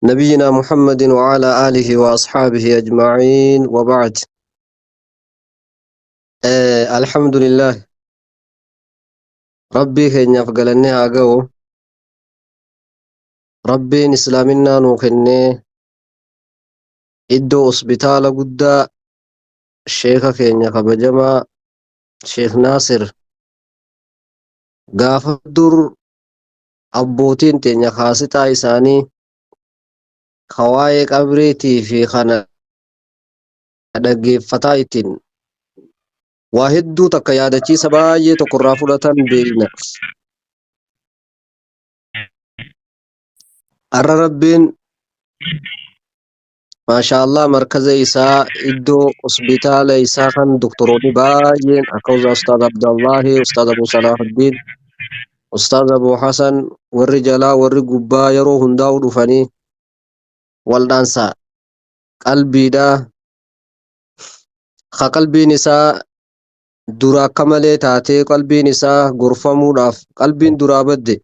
نبينا محمد وعلى آله وأصحابه أجمعين وبعد. الحمد لله. ربي كن يفقلني هاقو. ربي إسلامنا نوكني إدو أسبتال قد الشيخ كن يقبجما شيخ ناصر قاف الدر أبوتين تين يخاصتا إساني خواي قبريتي في خانة دقيفتايتين واحدو تكيادتي سبايي تقرافلة بينا أرى ربين ما شاء الله مركز إساء إدو أسبيتال إساء كان دكتوروني باين أكوز أستاذ عبد الله أستاذ أبو صلاح الدين أستاذ أبو حسن والرجال والرقبا يرو هنداو دفني والدانسا قلبي دا قلبي نساء درا كمالي تاتي قلبي نساء غرفة مولاف قلبي درا بدي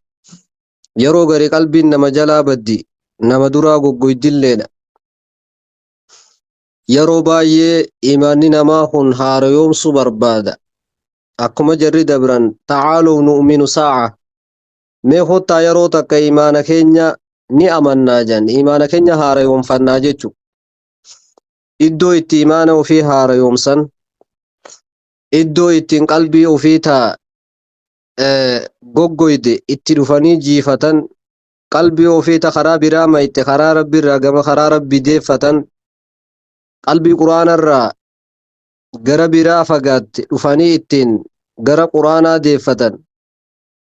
يرو غري قلبي نما جلا بدي نما درا قويد الليل yeroo baay'ee imaanni namaa kun haaromsuu barbaada. Akkuma jarri dabran ta'aaluu nu'minu saa'a. Mee kottaa yeroo takka imaana keenya ni amannaa jan imaana keenya haaromfannaa jechu. Iddoo itti imaana ofii haaromsan, iddoo ittiin qalbii ofii goggoyde itti dhufanii jiifatan, qalbii ofii karaa biraa mayte karaa rabbiirraa gama karaa rabbi deeffatan, qalbii quraanarraa gara biraa fagaatte dhufanii ittiin gara quraanaa deeffatan.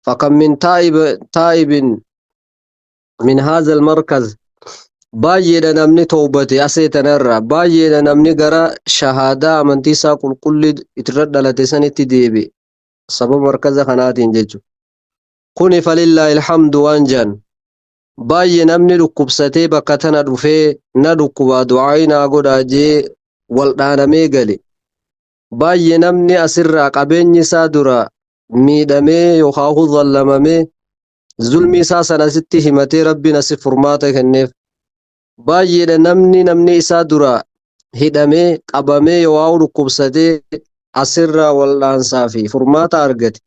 فكم من تائب من هذا المركز بايدا نمني توبتي أسيتنرى بايدا نمني قرأ شهادة من تيسا كل اترد لتساني تديبي سبب مركز خناتين جيجو كوني فلله الحمد وانجان باي نمني لكبستي بكتنا دفي ندكبا دعاينا قد أجي والدانا ميقالي باي نمني أسر قبيني سادرا miidhamee yookaan zallamamee zulmi isaa sana sitti himatee rabbiin asi furmaata kenneef baay'eedha namni isaa dura hidhamee qabamee yookaan dhukkubsatee asirraa wal'aansaa fi furmaata argate.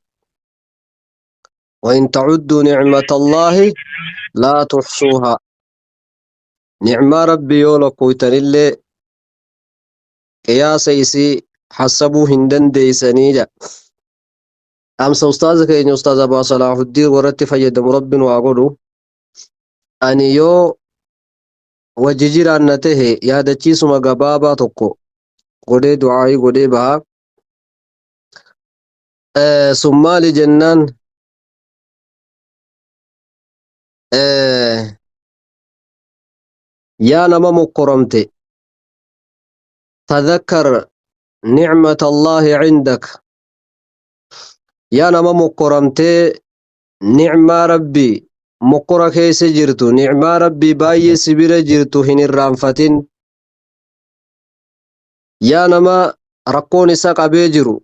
وإن تعدوا نعمة الله لا تحصوها. نعمة ربي يولا كويتن اللي قياس إيسي حسبوا هندن ديسانيجا. أمس أستاذك إن أستاذ أبو صلاح الدين ورت فيد مرب وأقوله أن يو وججير أنته يا دتشي سما جبابا تكو قدي دعائي قدي بها ثم لجنان يا نما مكرمتي تذكر نعمة الله عندك يا نما مكرمتي نعمة ربي مقرا كيس جرتو نعمة ربي باي سبير جرتو هن الرانفتين يا نما رقون ساق بيجرو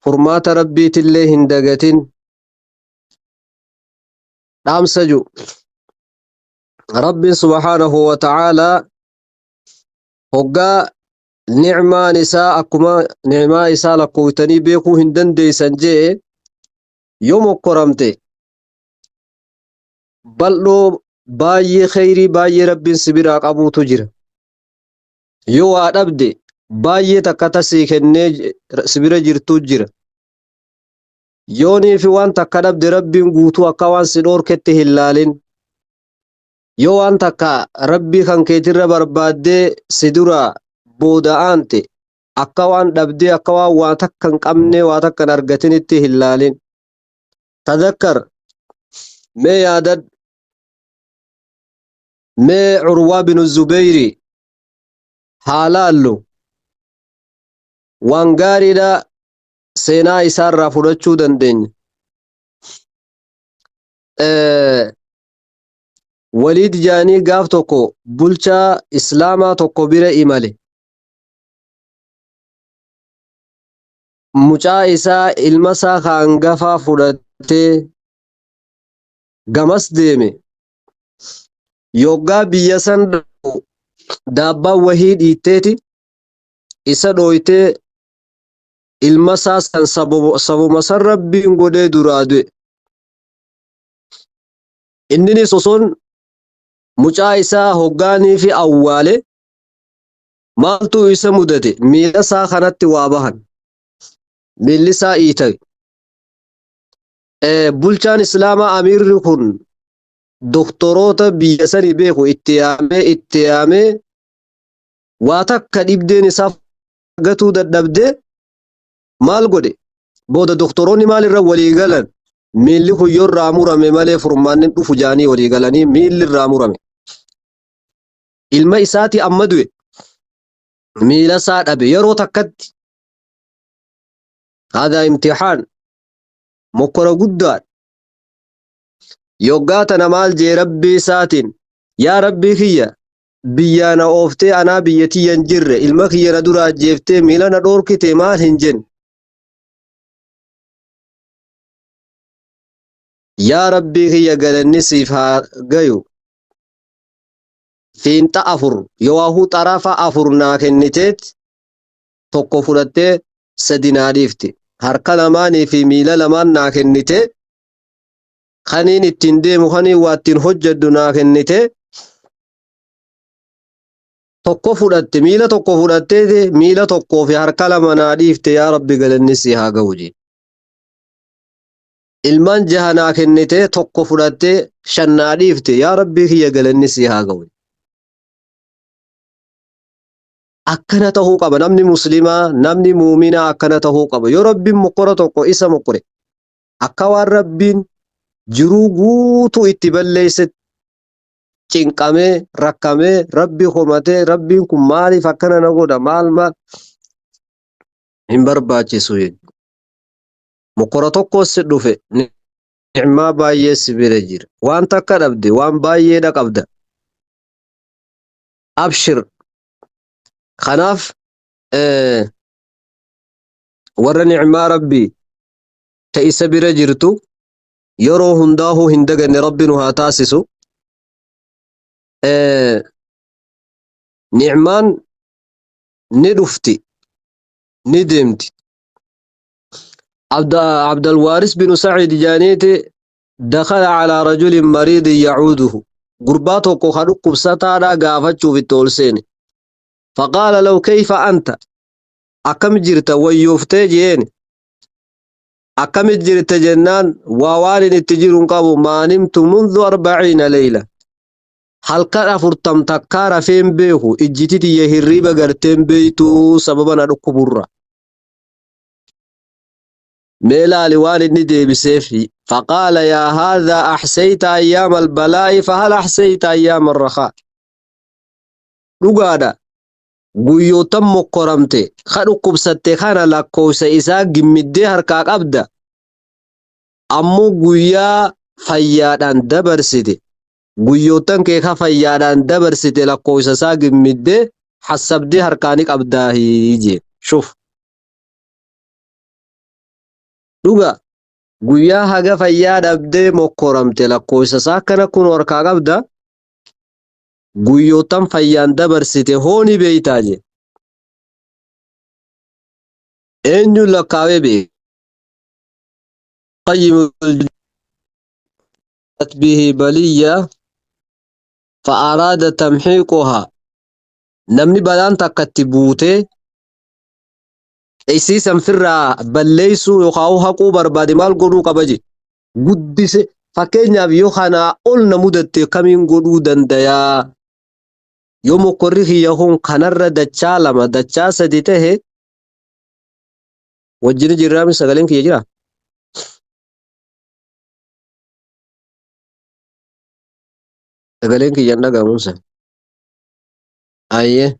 فرمات ربي تلي هندقتين نعم سجو ربي سبحانه وتعالى هقا نعمة نساء أكما نعمة إساء لقوتني بيكو هندن دي سنجي يوم قرمتي بلو باي خيري باي ربي سبير أقابو تجر يو أدبدي باي تكتسي كني سبير جرتو جر يوني في وان تكدب ربي قوتو أكوان سنور كته اللالين yoo waan takka rabbii kan keetirra barbaadde si dura booda'aante akka waan dhabdee akka waan takka hin qabne waa takka hin argatinitti hin laalin. Tadakkar mee yaadad mee Urwaa binu Zubeyri haalaallu waan gaariidha seenaa isaarraa fudhachuu dandeenya. Waliid jaanii gaaf tokko bulchaa islaamaa tokko bira imale. Mucaa isaa ilma isaa hangafaa fudhatee gamas deeme. yoggaa biyya san daabbaa wahii dhiitteeti isa dhooytee ilma isaa san sabuma san rabbiin godhee duraa du'e. Inninis osoon mucaa isaa hoggaanii fi awwaale maaltu isa mudate miila isaa kanatti waa bahan miilli isaa iita'e. Bulchaan islaamaa amiirri kun doktoroota biyya sanii beeku itti yaamee waa takka dhibdeen isaa gatuu dadhabdee maal godhe booda doktoroonni maalirra walii galan miilli kun yoo irraa murame malee furmaanni dhufu jaanii walii galanii miilli irraa murame. Ilma isaati amma du'e miila isaa dhabe yeroo takkatti. Haadaa imtixaan mokkora guddaa. Yoggaa tana maal jee rabbii isaatiin yaa rabbii kiyya biyyaa na ooftee anaa biyya tiyya hin jirre ilma kiyya na duraa jeeftee miila na dhoorkite maal hin jenne. Yaa rabbii kiyya galanni siif haa gayu fiinxa afur yoo xarafa afur naa kenniteet tokko fudhattee sadi naa dhiifte harka lamaanii fi miila lamaan naa kennite kaniin ittiin deemu kanii waa ittiin hojjedhu naa kennite tokko fudhatte miila tokko fudhattee miila tokkoo fi harka lama naa dhiifte yaa rabbi galanni si haa ga'u jee. Ilmaan jaha naa kennite tokko fudhattee shan naa dhiifte yaa rabbii kiyya galanni si haa ga'u. Akkana tahuu qaba namni muslimaa namni muuminaa akkana tahuu qaba yoo rabbiin mokkora tokko isa mokkore akka waan rabbiin jiruu guutuu itti balleesse cinqamee rakkamee rabbi homatee rabbiin kun maaliif akkana na godha maal hin barbaachisu. Mokkora tokko si dhufe ni'maa baay'ee si bira jira waan takka dhabde waan baay'eedha qabda abshir. Kanaaf warra ni'maa rabbii ta isa bira jirtu yeroo hundaahuu hin daganne rabbi nu haa taasisu. Ni'maan ni dhufti ni deemti. عبد الوارث بن سعيد جانيتي دخل على رجل مريض يعوده قرباته قخلق بسطانا قافتشو في التولسين فقال له كيف أنت أكم جرت ويوفتي جين أكم جرت جنان ووالد التجير قابو ما نمت منذ 40 ليلة هل كان فرتم تكار فين بيهو اجتتي يهري بغرتين بيتو سببنا ركبورا ميلا لوالد ندي بسيفي فقال يا هذا أحسيت أيام البلاء فهل أحسيت أيام الرخاء لقادا guyyoota mokkoramte ka dhukkubsatte kana lakkoofsa isaa gimmidee harkaa qabda ammoo guyyaa fayyaadhaan dabarsite guyyootan kee ka fayyaadhaan dabarsite lakkoofsa isaa gimmidee hasabdee harkaani qabdaa hije shuf dhuga guyyaa haga fayyaa dhabdee mokkoramte lakkoofsa isaa kana kun harkaa qabda guyyootan fayyaan dabarsite hooni beeytaa je eenyu lakkaawee beek qayyim به بلية فأراد تمحيقها نمني بلان تكتبوته إيسيسا فرا بليسو يخاو حقو بربادي مال قدو قبجي قدس فكينيا بيوخانا أولنا مدت كمين قدو دنديا يوم قريه يهون خنر دچا لما دچا سديته وجن جرامي سغلين كي يجرا سغلين كي يندا غاموسا أيه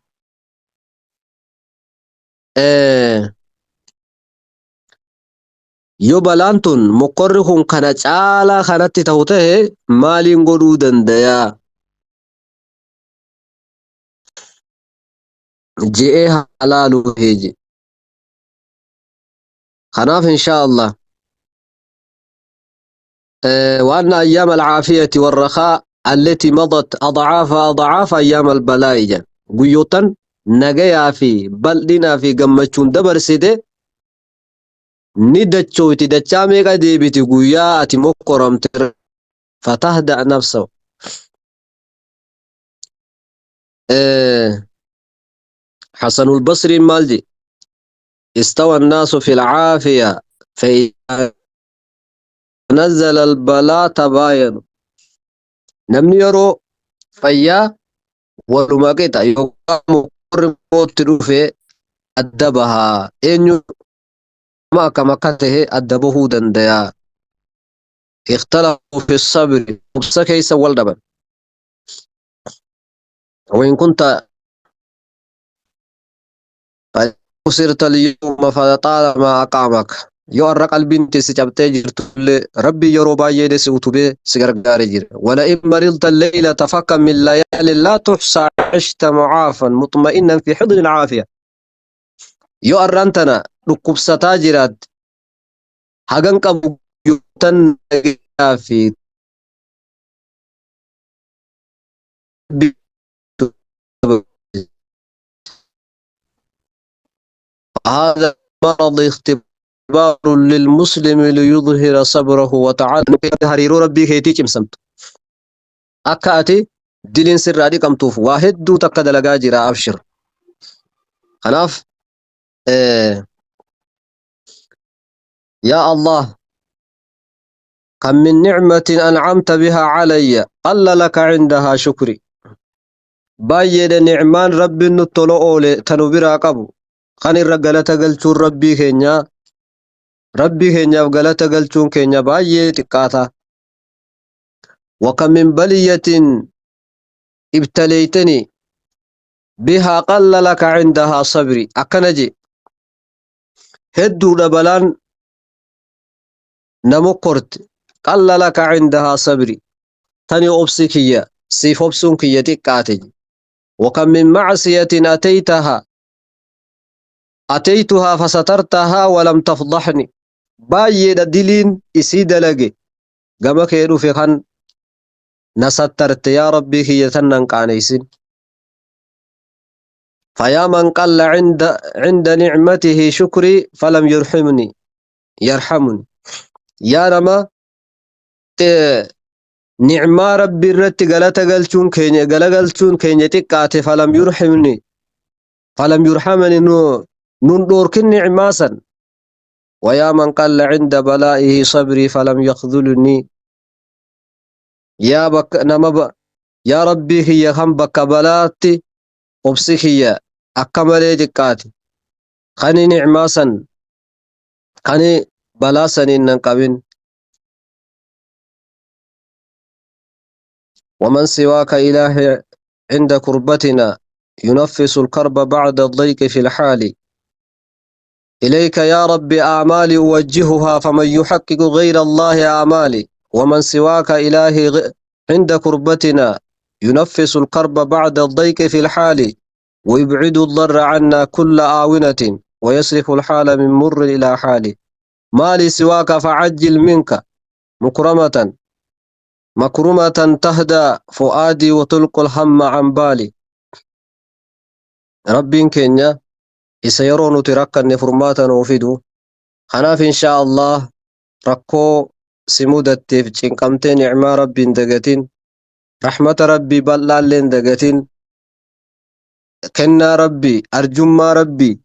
yoo balaan tun mokorri kun kana caalaa kanatti ta'u ta'e maaliin godhuu dandayaa je'ee halaaluu heeje kanaaf inshaa Allah وأن أيام العافية والرخاء التي مضت أضعاف أيام البلاء جن قيوتن نجيا في بلدنا في جمتشون دبر سيده ندتشو تدتشامي قدي بتقويا أتمكرم فتهدأ نفسه. أه حسن البصري مالجي استوى الناس في العافية فإذا نزل البلاء تباين. نمني يرو فيا ورماكيتا يوكام قرموت روفي أدبها إنيو ما كما كته أدبه دنديا. اختلفوا في الصبر وبسكي سوال دبن. وإن كنت خسرت اليوم فطال ما أقامك يؤرق قلبي سجبتي جرت ربي يروبا يدس وتبي سجرغاري جر. ولئن مرضت الليلة فكم من ليال لا تحصى عشت معافا مطمئنا في حضن العافية. يؤرنتنا ركوب ستاجرات حقن قبو يتن في هذا مرض اختبار للمسلم ليظهر صبره وتعالى هريرو ربي كيتي كمسمت أكاتي دلين سرادي كمتوف واحد دو تقد لقا جرا أبشر خلاف. إيه يا الله كم من نعمة أنعمت بها علي قل لك عندها شكري. بايد نعمان ربي نطلو أولي تنبرا قبو خان الرقالة قلتون ربي كينيا وقالة قلتون كينيا بايد تقاتا. وكم من بلية ابتليتني بها قل لك عندها صبري. أكنجي هدو دبلان نمقرت قل لك عندها صبري تاني أبسكية سيف أبسنكية تقاتي. وكم من معصية أتيتها فسترتها ولم تفضحني. بايد دلين إسيد لقي قمك يدو في خان نسترت يا ربي هي تنن قانيسين. فيا من قل عند نعمته شكري فلم يرحمني. يا نما نعما ربي الرت قلت قلتون كينيا تقاتي فلم يرحمني نون دوركن نعماسا. ويا من قل عند بلائه صبري فلم يخذلني. يا ربي هي هم بك بلاتي أبسك هي أكمل دقاتي خاني نعماسا خاني بلاسا إنن. ومن سواك إله عند كربتنا ينفس الكرب بعد الضيق في الحال. إليك يا رب أعمالي أوجهها فمن يحقق غير الله أعمالي. ومن سواك إلهي عند كربتنا ينفس الكرب بعد الضيق في الحال ويبعد الضر عنا كل آونة ويصرف الحال من مر إلى حال. ما لي سواك فعجل منك مكرمة تهدى فؤادي وتلقى الهم عن بالي. ربين كينيا إسيرون تركن فرماتا وفيدو خناف إن شاء الله ركو سمودة تفجين قمتين نعمة ربي دقتين رحمة ربي بلالين دقتين كنا ربي أرجما ربي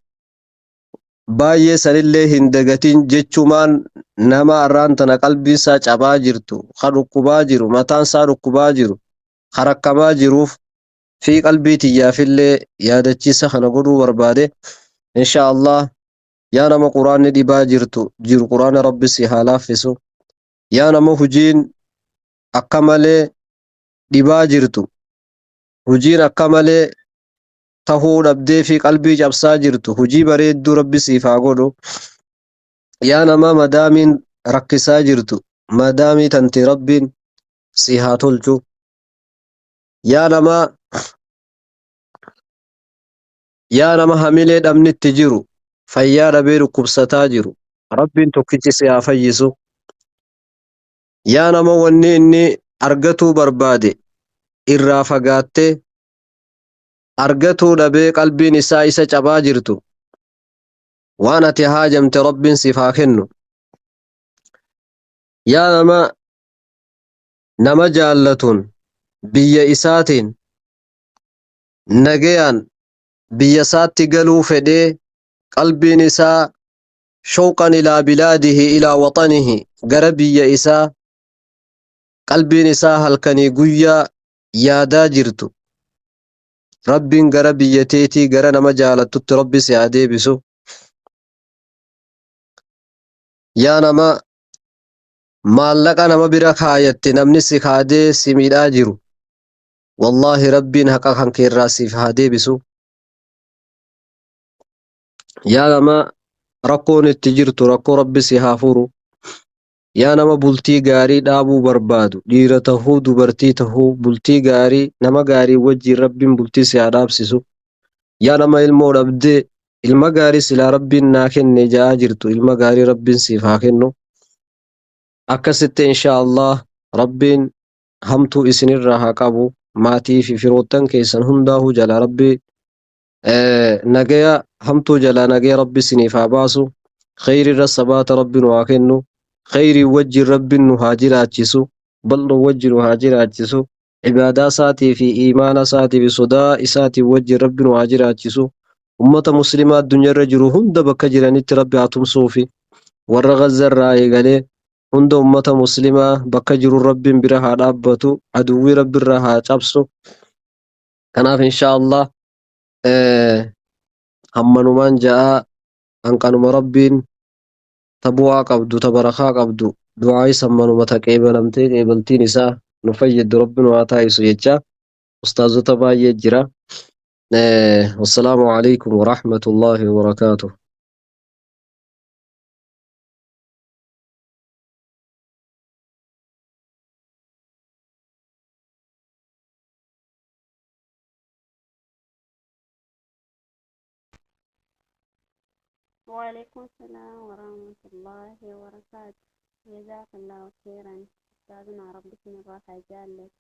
باية سلله هندقتين جتشمان نما أرانتنا قلبي ساچ أبا جرتو خرقبا جرو متان سا رقبا جرو خرقما جروف في قلبي تيافي اللي يادتشيسا خنقرو برباده إن شاء الله. يا نما قرآن دبا جرو قرآن ربي سيحالا فسو. يا نما هجين أكمل دبا جرتو هجين أكمل tahuu dhabdee fi qalbii cabsaa jirtu hujii bareedduu rabbi siif haa godhu. Yaa nama madaamiin rakkisaa jirtu madaamii tanti rabbiin si haa tolchu. yaa nama hamilee dhabnitti jiru fayyaa dhabee dhukkubsataa jiru rabbiin tokkichi si haa fayyisu. Yaa nama wanni inni argatuu barbaade irraa fagaattee argatuu dhabee qalbiin isaa isa cabaa jirtu waan ati haajamte rabbiin siif haa kennu. Yaa nama jaallatuun biyya isaatiin nagayaan biyya isaatti galuu fedhee qalbiin isaa shawqan ilaa bilaadihi ilaa waxanihi gara biyya isaa qalbiin isaa halkanii guyyaa yaadaa jirtu rabbiin gara biyya teetii gara nama jaalattutti rabbi si haa deebisu. Yaa nama maallaqa nama bira kaayatte namni si kaadee si miidhaa jiru wallaahi rabbiin haqa kan keerraa siif haa deebisu. Yaa nama rakkoon itti jirtu rakkoo rabbi si haa furu. Yaa nama bultii gaarii dhaabuu barbaadu dhiira tahuu dubartii tahuu bultii gaarii nama gaarii wajjiin rabbiin bultii si haa dhaabsisu. Yaa nama ilmoo dhabdee ilma gaarii silaa rabbiin naa kenne ja'aa jirtu ilma gaarii rabbiin siif haa kennu. Akkasitti inshaallah rabbiin hamtuu isinirraa haa qabu maatii fi firoottan keessan hundaahuu jala rabbi nagaya hamtuu jala nagaya rabbi isiniif haa baasu. Khayrirra sabaata rabbi nu haa kennu. Khayrii wajjin rabbiin nu haa jiraachisu. Bal'oo wajjin nu haa jiraachisu. Ibaadaa isaatii fi iimaana isaatii fi sodaa isaatii wajjin rabbi nu haa jiraachisu. Ummata muslimaa addunyaarra jiru hunda bakka jiranitti rabbi haa tumsuufi warra Gazzarraa eegalee hunda ummata muslimaa bakka jiru rabbiin bira haa dhaabbatu aduwwii rabbirraa haa cabsu. Kanaaf inshaallah hammanumaan ja'a hanqanuma rabbiin ta bu'aa qabdu ta barakaa qabdu du'aa isa hammanuma ta qeebalamtee qeebaltiin isaa nu fayyaddu rabbi nu haa taa'isu jecha ustaazota baay'ee jira. والسلام عليكم ورحمة الله وبركاته. وعليكم السلام ورحمة الله وبركاته. جزاك الله خيرا أستاذنا، ربك نبارك جالك.